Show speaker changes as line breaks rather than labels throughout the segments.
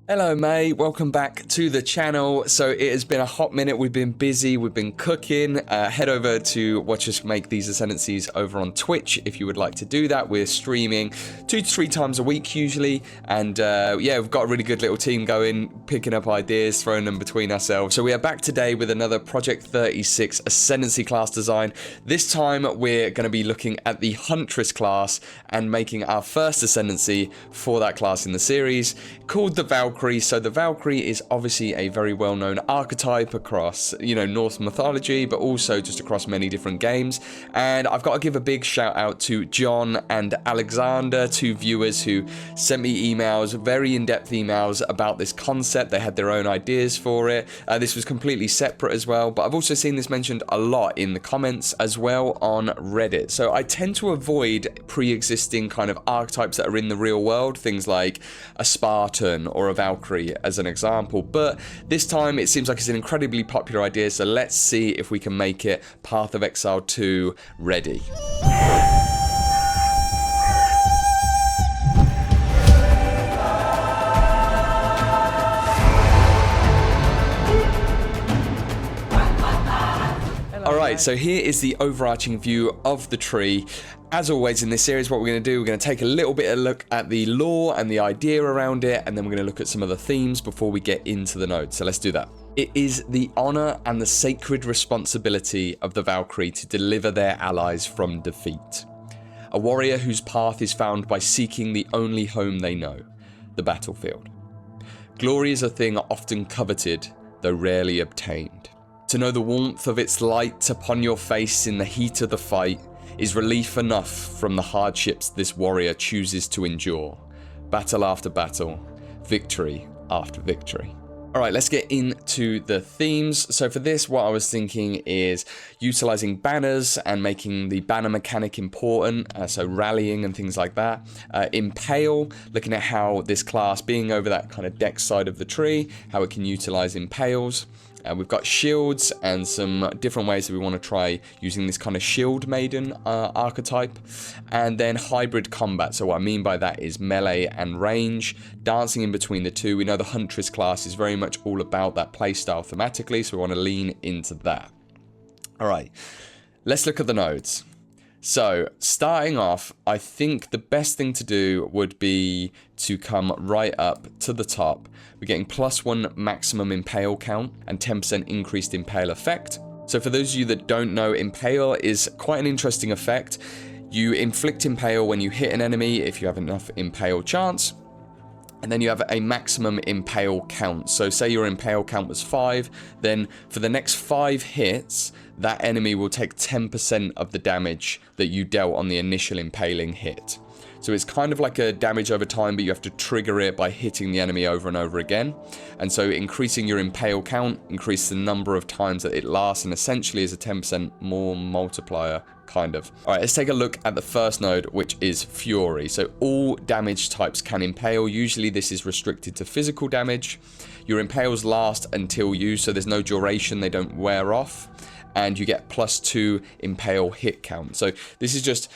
Hello mate, welcome back to the channel. So it has been a hot minute, we've been busy, we've been cooking. Head over to watch us make these Ascendancies over on Twitch if you would like to do that. We're streaming 2 to 3 times a week usually, and yeah, we've got a really good little team going, picking up ideas, throwing them between ourselves. So we are back today with another Project 36 Ascendancy class design. This time we're going to be looking at the Huntress class and making our first Ascendancy for that class in the series, called the Valkyrie. So the Valkyrie is obviously a very well-known archetype across, Norse mythology, but also just across many different games. And I've got to give a big shout out to John and Alexander, 2 viewers who sent me emails, very in-depth emails about this concept. They had their own ideas for it. This was completely separate as well, but I've also seen this mentioned a lot in the comments as well on Reddit. So I tend to avoid pre-existing kind of archetypes that are in the real world, things like a Spartan or a Valkyrie as an example, but this time it seems like it's an incredibly popular idea, so let's see if we can make it Path of Exile 2 ready. Alright, so here is the overarching view of the tree. As always in this series, what we're going to do, we're going to take a little bit of a look at the lore and the idea around it, and then we're going to look at some of the themes before we get into the nodes. So let's do that. It is the honor and the sacred responsibility of the Valkyrie to deliver their allies from defeat. A warrior whose path is found by seeking the only home they know, the battlefield. Glory is a thing often coveted, though rarely obtained. To know the warmth of its light upon your face in the heat of the fight is relief enough from the hardships this warrior chooses to endure. Battle after battle, victory after victory. Alright, let's get into the themes. So for this, what I was thinking is utilizing banners and making the banner mechanic important, so rallying and things like that. Impale, looking at how this class, being over that kind of deck side of the tree, how it can utilize impales. We've got shields and some different ways that we want to try using this kind of Shieldmaiden archetype. And then hybrid combat. So what I mean by that is melee and range, dancing in between the two. We know the Huntress class is very much all about that playstyle thematically, so we want to lean into that. Alright, let's look at the nodes. So, starting off, I think the best thing to do would be to come right up to the top. We're getting +1 maximum Impale count and 10% increased Impale effect. So for those of you that don't know, Impale is quite an interesting effect. You inflict Impale when you hit an enemy if you have enough Impale chance. And then you have a maximum Impale count. So say your Impale count was 5, then for the next 5 hits, that enemy will take 10% of the damage that you dealt on the initial impaling hit. So it's kind of like a damage over time, but you have to trigger it by hitting the enemy over and over again. And so increasing your Impale count, increase the number of times that it lasts, and essentially is a 10% more multiplier, kind of. Alright, let's take a look at the first node, which is Fury. So all damage types can impale. Usually this is restricted to physical damage. Your impales last until use, so there's no duration, they don't wear off. And you get +2 impale hit count. So this is just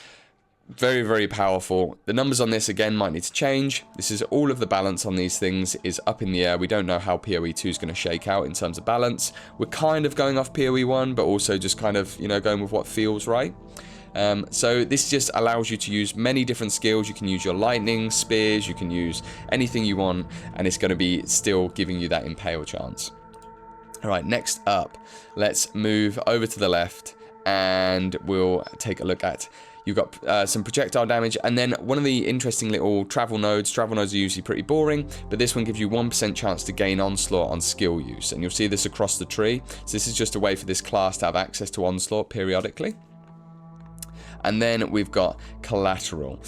very, very powerful. The numbers on this, again, might need to change. This is all of the balance on these things is up in the air. We don't know how PoE 2 is going to shake out in terms of balance. We're kind of going off PoE 1, but also just kind of, going with what feels right. So this just allows you to use many different skills. You can use your lightning, spears, you can use anything you want, and it's going to be still giving you that impale chance. Alright, next up, let's move over to the left, and we'll take a look at... You've got some projectile damage, and then one of the interesting little travel nodes. Travel nodes are usually pretty boring, but this one gives you 1% chance to gain onslaught on skill use, and you'll see this across the tree. So this is just a way for this class to have access to onslaught periodically. And then we've got Collateral.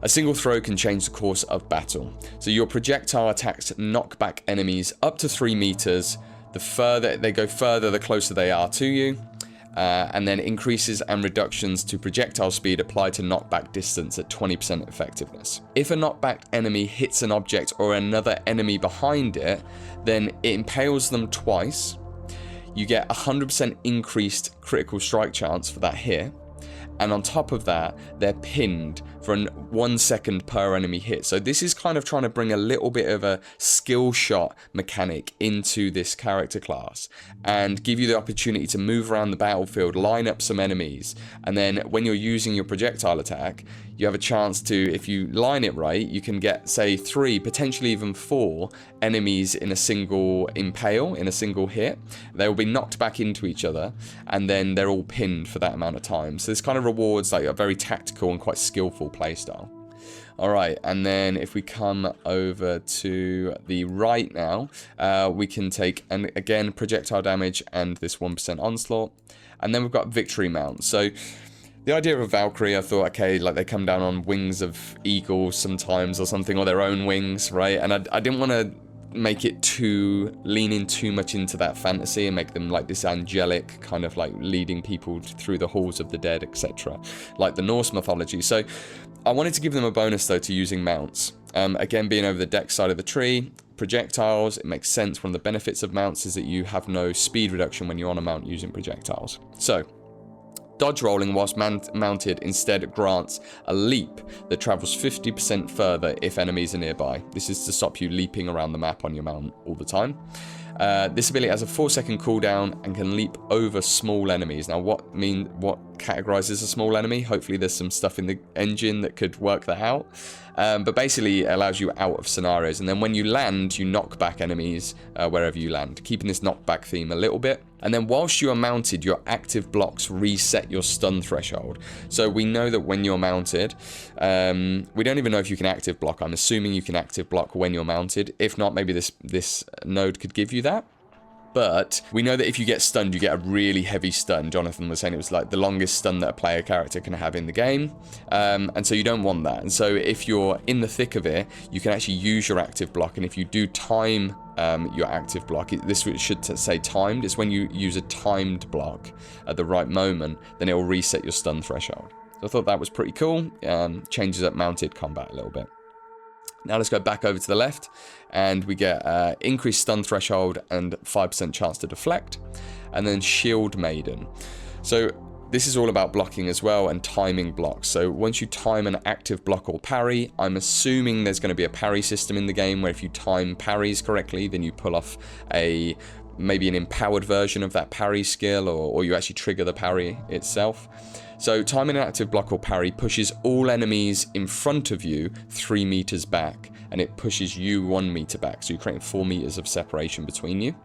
A single throw can change the course of battle. So your projectile attacks knock back enemies up to 3 meters. The further they go further, the closer they are to you. And then increases and reductions to projectile speed apply to knockback distance at 20% effectiveness. If a knockback enemy hits an object or another enemy behind it, then it impales them twice. You get 100% increased critical strike chance for that hit. And on top of that, they're pinned for 1 second per enemy hit. So this is kind of trying to bring a little bit of a skill shot mechanic into this character class and give you the opportunity to move around the battlefield, line up some enemies, and then when you're using your projectile attack, you have a chance to, if you line it right, you can get, say, 3, potentially even 4 enemies in a single impale, in a single hit. They will be knocked back into each other, and then they're all pinned for that amount of time. So this kind of rewards like a very tactical and quite skillful playstyle. Alright, and then if we come over to the right now, we can take, and again, projectile damage and this 1% onslaught. And then we've got victory mount. So the idea of Valkyrie, I thought, okay, like they come down on wings of eagles sometimes or something, or their own wings, right? And I didn't want to make it lean in too much into that fantasy and make them like this angelic kind of like leading people through the halls of the dead, etc., like the Norse mythology. So I wanted to give them a bonus though to using mounts. Again, being over the deck side of the tree, projectiles, it makes sense. One of the benefits of mounts is that you have no speed reduction when you're on a mount using projectiles. So dodge rolling whilst mounted instead grants a leap that travels 50% further if enemies are nearby. This is to stop you leaping around the map on your mount all the time. This ability has a 4-second cooldown and can leap over small enemies. Now, what categorizes a small enemy? Hopefully there's some stuff in the engine that could work that out. But basically it allows you out of scenarios, and then when you land, you knock back enemies wherever you land, keeping this knockback theme a little bit. And then whilst you are mounted, your active blocks reset your stun threshold. So we know that when you're mounted, we don't even know if you can active block. I'm assuming you can active block when you're mounted. If not, maybe this node could give you that. But we know that if you get stunned, you get a really heavy stun. Jonathan was saying it was like the longest stun that a player character can have in the game. And so you don't want that. And so if you're in the thick of it, you can actually use your active block. And if you do time your active block, this should say timed. It's when you use a timed block at the right moment, then it will reset your stun threshold. So I thought that was pretty cool. Changes up mounted combat a little bit. Now let's go back over to the left, and we get increased stun threshold and 5% chance to deflect, and then Shieldmaiden. So this is all about blocking as well and timing blocks. So once you time an active block or parry, I'm assuming there's going to be a parry system in the game where if you time parries correctly, then you pull off maybe an empowered version of that parry skill, or you actually trigger the parry itself. So timing an active block or parry pushes all enemies in front of you 3 meters back, and it pushes you 1 meter back, so you're creating 4 meters of separation between you.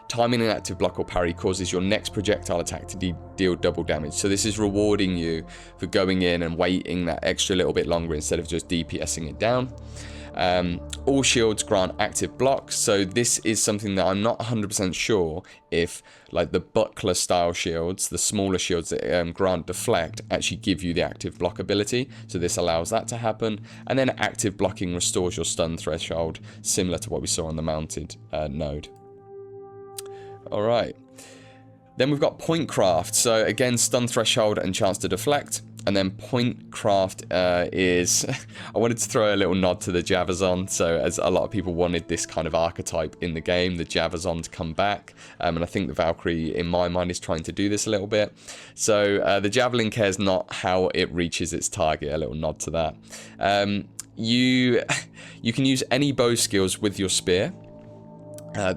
Timing an active block or parry causes your next projectile attack to deal double damage. So this is rewarding you for going in and waiting that extra little bit longer instead of just DPSing it down. All shields grant active blocks, so this is something that I'm not 100% sure if, like the buckler style shields, the smaller shields that grant deflect, actually give you the active block ability, so this allows that to happen. And then active blocking restores your stun threshold, similar to what we saw on the mounted node. Alright, then we've got Pointcraft, so again stun threshold and chance to deflect. And then Pointcraft is, I wanted to throw a little nod to the Javazon. So as a lot of people wanted this kind of archetype in the game, the Javazon to come back. And I think the Valkyrie, in my mind, is trying to do this a little bit. So the Javelin cares not how it reaches its target, a little nod to that. You can use any bow skills with your spear.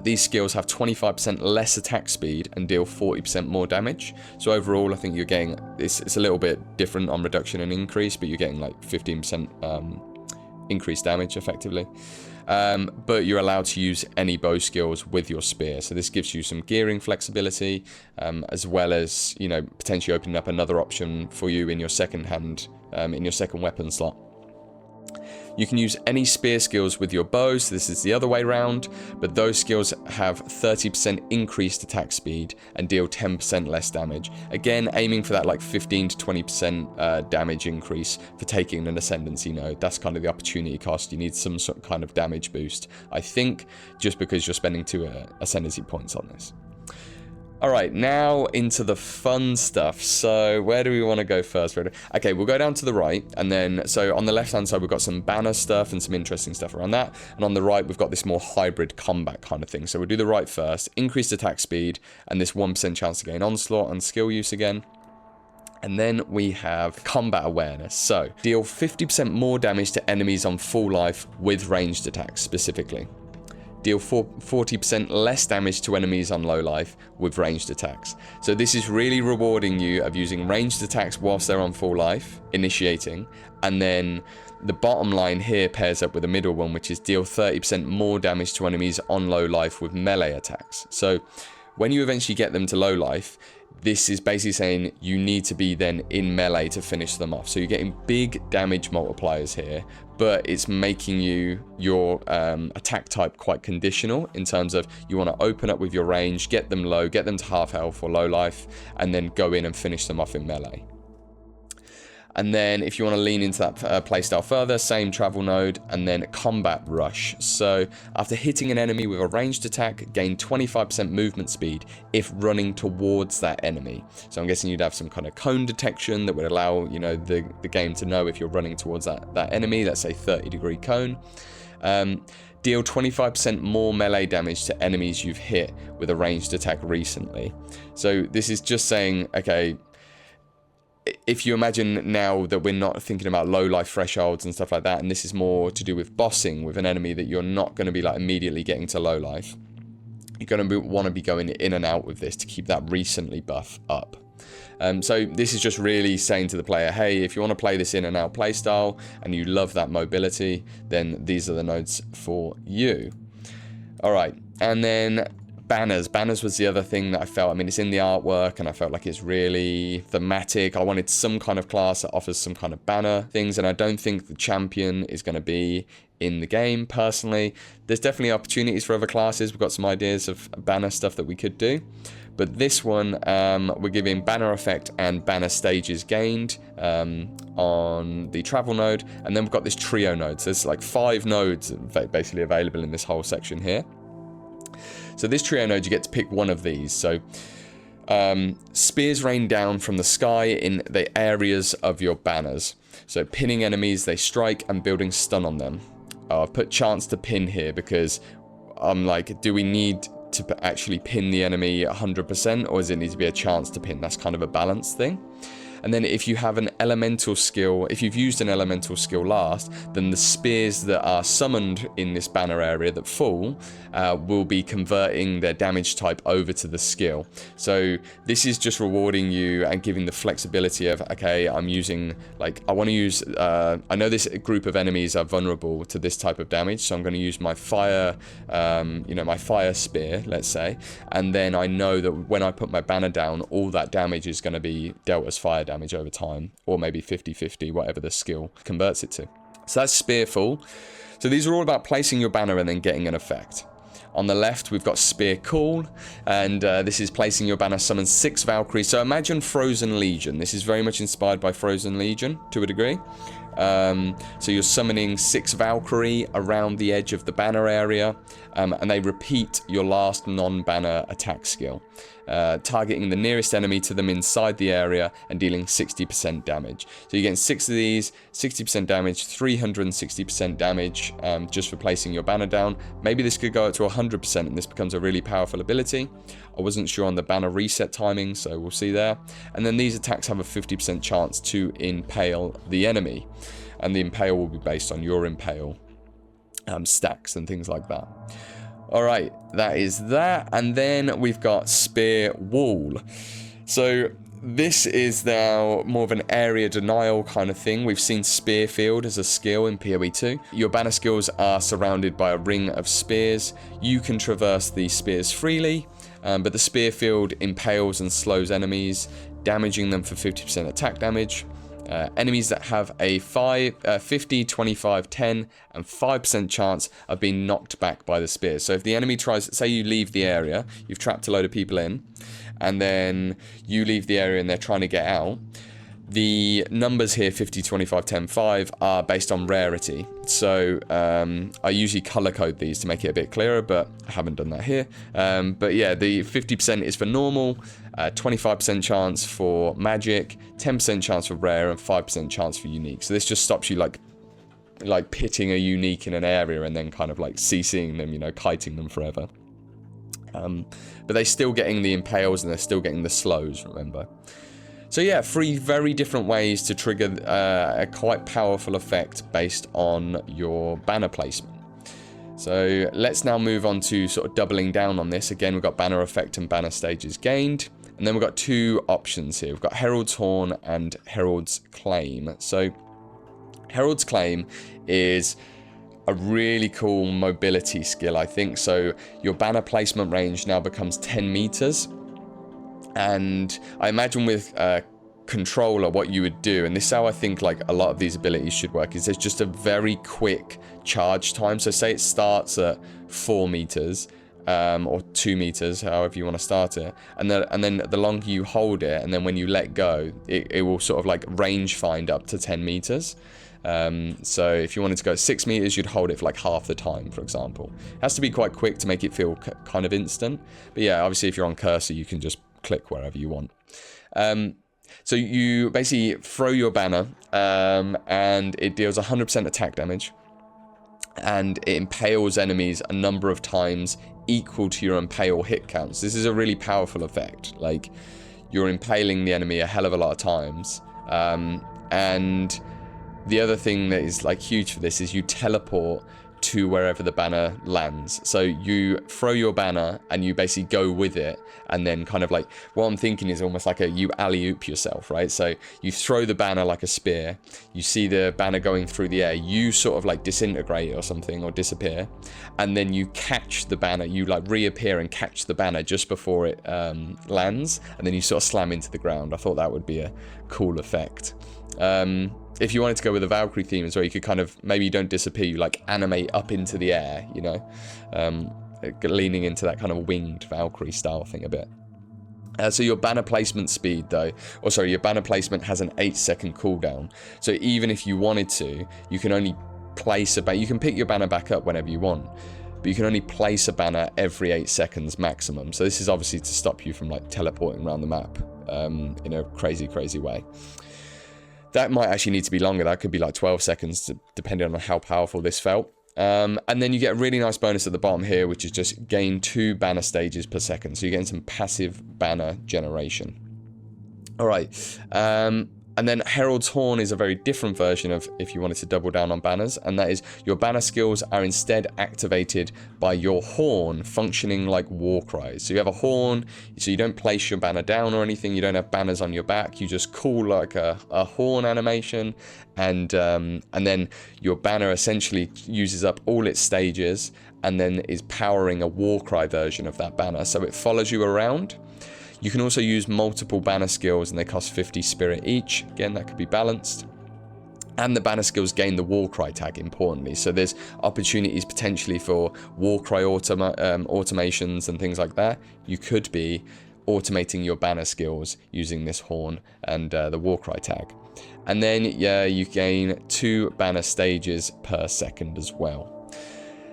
These skills have 25% less attack speed and deal 40% more damage. So overall, I think you're getting, it's a little bit different on reduction and increase, but you're getting like 15% increased damage effectively. But you're allowed to use any bow skills with your spear. So this gives you some gearing flexibility, as well as, you know, potentially opening up another option for you in your second hand, in your second weapon slot. You can use any spear skills with your bow, so this is the other way around, but those skills have 30% increased attack speed and deal 10% less damage. Again, aiming for that like 15 to 20% damage increase for taking an Ascendancy node. That's kind of the opportunity cost. You need some sort of kind of damage boost, I think, just because you're spending 2 Ascendancy points on this. Alright, now into the fun stuff. So where do we want to go first? Okay, we'll go down to the right, and then, so on the left hand side we've got some banner stuff and some interesting stuff around that, and on the right we've got this more hybrid combat kind of thing. So we'll do the right first, increased attack speed, and this 1% chance to gain onslaught and skill use again. And then we have combat awareness. So deal 50% more damage to enemies on full life with ranged attacks specifically. Deal 40% less damage to enemies on low life with ranged attacks. So this is really rewarding you of using ranged attacks whilst they're on full life, initiating. And then the bottom line here pairs up with the middle one, which is deal 30% more damage to enemies on low life with melee attacks. So when you eventually get them to low life, this is basically saying you need to be then in melee to finish them off. So you're getting big damage multipliers here, but it's making your attack type quite conditional in terms of you want to open up with your range, get them low, get them to half health or low life, and then go in and finish them off in melee. And then if you want to lean into that playstyle further, same travel node, and then combat rush. So after hitting an enemy with a ranged attack, gain 25% movement speed if running towards that enemy. So I'm guessing you'd have some kind of cone detection that would allow, you know, the game to know if you're running towards that enemy, let's say 30-degree cone. Deal 25% more melee damage to enemies you've hit with a ranged attack recently. So this is just saying, okay, if you imagine now that we're not thinking about low life thresholds and stuff like that, and this is more to do with bossing with an enemy that you're not going to be like immediately getting to low life, you're going to want to be going in and out with this to keep that recently buff up. So this is just really saying to the player, hey, if you want to play this in and out playstyle and you love that mobility, then these are the nodes for you. All right, and then banners. Banners was the other thing that I felt, I mean, it's in the artwork and I felt like it's really thematic. I wanted some kind of class that offers some kind of banner things, and I don't think the champion is going to be in the game personally. There's definitely opportunities for other classes. We've got some ideas of banner stuff that we could do. But this one, we're giving banner effect and banner stages gained on the travel node. And then we've got this trio node. So there's like 5 nodes basically available in this whole section here. So this trio node, you get to pick one of these. So spears rain down from the sky in the areas of your banners. So pinning enemies, they strike, and building stun on them. I've put chance to pin here because I'm like, do we need to actually pin the enemy 100%, or does it need to be a chance to pin? That's kind of a balance thing. And then if you have an elemental skill, if you've used an elemental skill last, then the spears that are summoned in this banner area that fall will be converting their damage type over to the skill. So this is just rewarding you and giving the flexibility of, okay, I'm using, like, I want to use, I know this group of enemies are vulnerable to this type of damage, so I'm going to use my fire, you know, my fire spear, let's say, and then I know that when I put my banner down, all that damage is going to be dealt as fire damage over time, or maybe 50-50, whatever the skill converts it to. So that's Spearful. So these are all about placing your banner and then getting an effect. On the left, we've got Spear Call, and this is placing your banner, summon 6 Valkyrie. So imagine Frozen Legion. This is very much inspired by Frozen Legion, to a degree. So you're summoning 6 Valkyrie around the edge of the banner area, and they repeat your last non-banner attack skill, targeting the nearest enemy to them inside the area and dealing 60% damage. So you're getting 6 of these, 60% damage, 360% damage just for placing your banner down. Maybe this could go up to 100% and this becomes a really powerful ability. I wasn't sure on the banner reset timing, so we'll see there. And then these attacks have a 50% chance to impale the enemy, and the impale will be based on your impale stacks and things like that. Alright, that is that. And then we've got Spear Wall. So this is now more of an area denial kind of thing. We've seen Spear Field as a skill in PoE 2. Your banner skills are surrounded by a ring of spears. You can traverse these spears freely, but the Spear Field impales and slows enemies, damaging them for 50% attack damage. Enemies that have a 50, 25, 10, and 5% chance of being knocked back by the spears. So if the enemy tries, say you leave the area, you've trapped a load of people in, and then you leave the area and they're trying to get out, the numbers here, 50, 25, 10, 5, are based on rarity. So I usually color code these to make it a bit clearer, but I haven't done that here. But yeah, the 50% is for normal, 25% chance for magic, 10% chance for rare, and 5% chance for unique. So this just stops you like pitting a unique in an area and then kind of like CCing them, you know, kiting them forever. But they're still getting the impales and they're still getting the slows, remember. So yeah, 3 very different ways to trigger a quite powerful effect based on your banner placement. So let's now move on to sort of doubling down on this. Again, we've got banner effect and banner stages gained. And then we've got 2 options here. We've got Herald's Horn and Herald's Claim. So Herald's Claim is a really cool mobility skill, I think. So your banner placement range now becomes 10 meters. And I imagine with controller what you would do, and this is how I think like a lot of these abilities should work, is there's just a very quick charge time. So say it starts at 4 meters or 2 meters, however you want to start it, and then the longer you hold it, and then when you let go, it will sort of like range find up to 10 meters. So if you wanted to go 6 meters, you'd hold it for like half the time, for example. It has to be quite quick to make it feel kind of instant. But yeah, obviously if you're on cursor, you can just click wherever you want. So you basically throw your banner, and it deals 100% attack damage, and it impales enemies a number of times equal to your impale hit counts. This is a really powerful effect. Like, you're impaling the enemy a hell of a lot of times, and the other thing that is like huge for this is you teleport to wherever the banner lands. So you throw your banner and you basically go with it, and then kind of like, what I'm thinking is almost like you alley-oop yourself, right? So you throw the banner like a spear, you see the banner going through the air, you sort of like disintegrate or something, or disappear, and then you catch the banner, you like reappear and catch the banner just before it lands, and then you sort of slam into the ground. I thought that would be a cool effect. If you wanted to go with a Valkyrie theme as well, you could kind of, maybe you don't disappear, you like animate up into the air, you know, leaning into that kind of winged Valkyrie style thing a bit. So your banner placement speed though, or sorry, your banner placement has an 8-second cooldown. So even if you wanted to, you can only place a banner, you can pick your banner back up whenever you want, but you can only place a banner every 8 seconds maximum. So this is obviously to stop you from like teleporting around the map in a crazy way. That might actually need to be longer. That could be like 12 seconds, depending on how powerful this felt. And then you get a really nice bonus at the bottom here, which is just gain 2 banner stages per second. So you're getting some passive banner generation. All right. And then Herald's Horn is a very different version of if you wanted to double down on banners, and that is your banner skills are instead activated by your horn functioning like war cries. So you have a horn, so you don't place your banner down or anything, you don't have banners on your back, you just call like a horn animation, and then your banner essentially uses up all its stages and then is powering a war cry version of that banner. So it follows you around. You can also use multiple banner skills, and they cost 50 spirit each. Again, that could be balanced. And the banner skills gain the war cry tag, importantly. So there's opportunities potentially for war cry automations and things like that. You could be automating your banner skills using this horn and the war cry tag. And then, yeah, you gain 2 banner stages per second as well.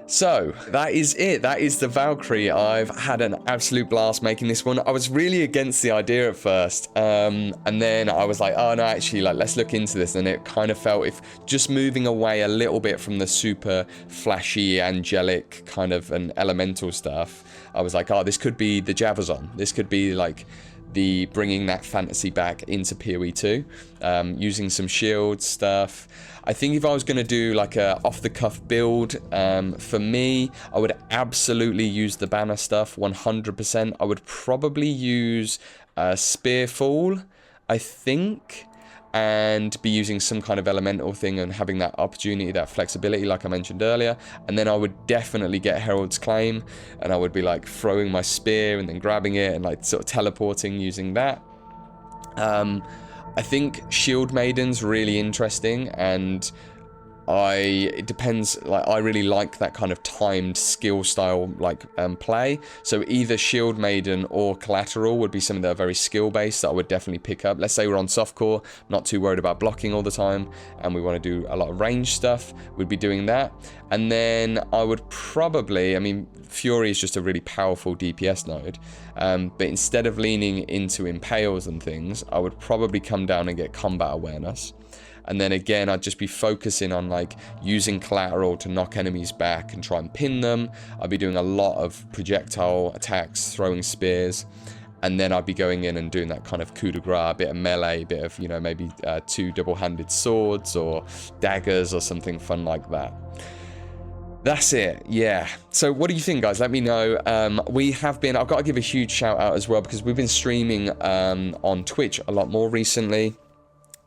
So, that is it. That is the Valkyrie. I've had an absolute blast making this one. I was really against the idea at first. And then I was like, oh no, actually, like, let's look into this. And it kind of felt, if just moving away a little bit from the super flashy, angelic kind of an elemental stuff, I was like, oh, this could be the Javazon. This could be like the bringing that fantasy back into PoE 2, using some shield stuff. I think if I was going to do like a off-the-cuff build, for me, I would absolutely use the banner stuff 100%. I would probably use Spearfall, I think, and be using some kind of elemental thing and having that opportunity, that flexibility like I mentioned earlier. And then I would definitely get Herald's Claim, and I would be like throwing my spear and then grabbing it and like sort of teleporting using that. I think Shieldmaiden's really interesting, and it depends, like, I really like that kind of timed skill style, like, play. So either Shieldmaiden or Collateral would be something that are very skill based that I would definitely pick up. Let's say we're on softcore, not too worried about blocking all the time, and we want to do a lot of range stuff, we'd be doing that. And then I would probably, I mean, Fury is just a really powerful DPS node, but instead of leaning into impales and things, I would probably come down and get combat awareness. And then again, I'd just be focusing on like using Collateral to knock enemies back and try and pin them. I'd be doing a lot of projectile attacks, throwing spears. and then I'd be going in and doing that kind of coup de grace, a bit of melee, a bit of, you know, maybe 2 double-handed swords or daggers or something fun like that. That's it, yeah. So what do you think, guys? Let me know. I've got to give a huge shout out as well, because we've been streaming on Twitch a lot more recently.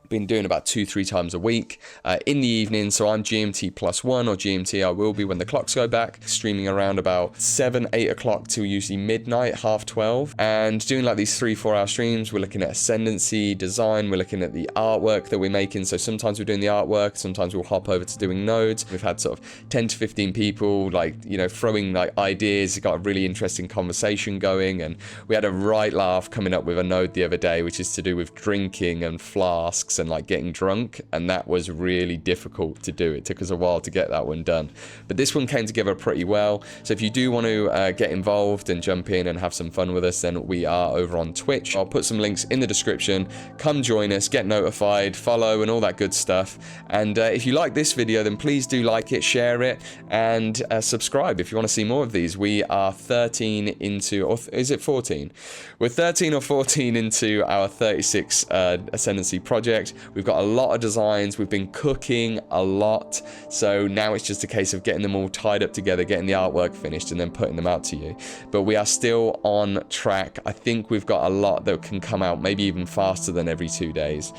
Been doing about 2-3 times a week in the evening. So I'm GMT +1, or GMT I will be when the clocks go back, streaming around about 7-8 o'clock till usually midnight, 12:30, and doing like these 3-4 hour streams. We're looking at Ascendancy design, we're looking at the artwork that we're making. So sometimes we're doing the artwork, sometimes we'll hop over to doing nodes. We've had sort of 10 to 15 people, like, you know, throwing like ideas. Got a really interesting conversation going, and we had a right laugh coming up with a node the other day, which is to do with drinking and flasks and like getting drunk, and that was really difficult to do. It took us a while to get that one done, but this one came together pretty well. So if you do want to get involved and jump in and have some fun with us, then we are over on Twitch. I'll put some links in the description. Come join us, get notified, follow, and all that good stuff. And if you like this video, then please do like it, share it, and subscribe if you want to see more of these. We are 13 into, or is it 14? We're 13 or 14 into our 36 Ascendancy project. We've got a lot of designs. We've been cooking a lot. So now it's just a case of getting them all tied up together, getting the artwork finished, and then putting them out to you. But we are still on track. I think we've got a lot that can come out maybe even faster than every 2 days,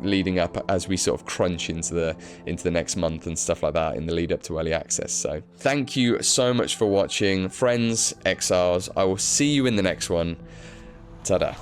leading up as we sort of crunch into the next month and stuff like that in the lead up to early access. So thank you so much for watching, friends, exiles. I will see you in the next one. Ta-da.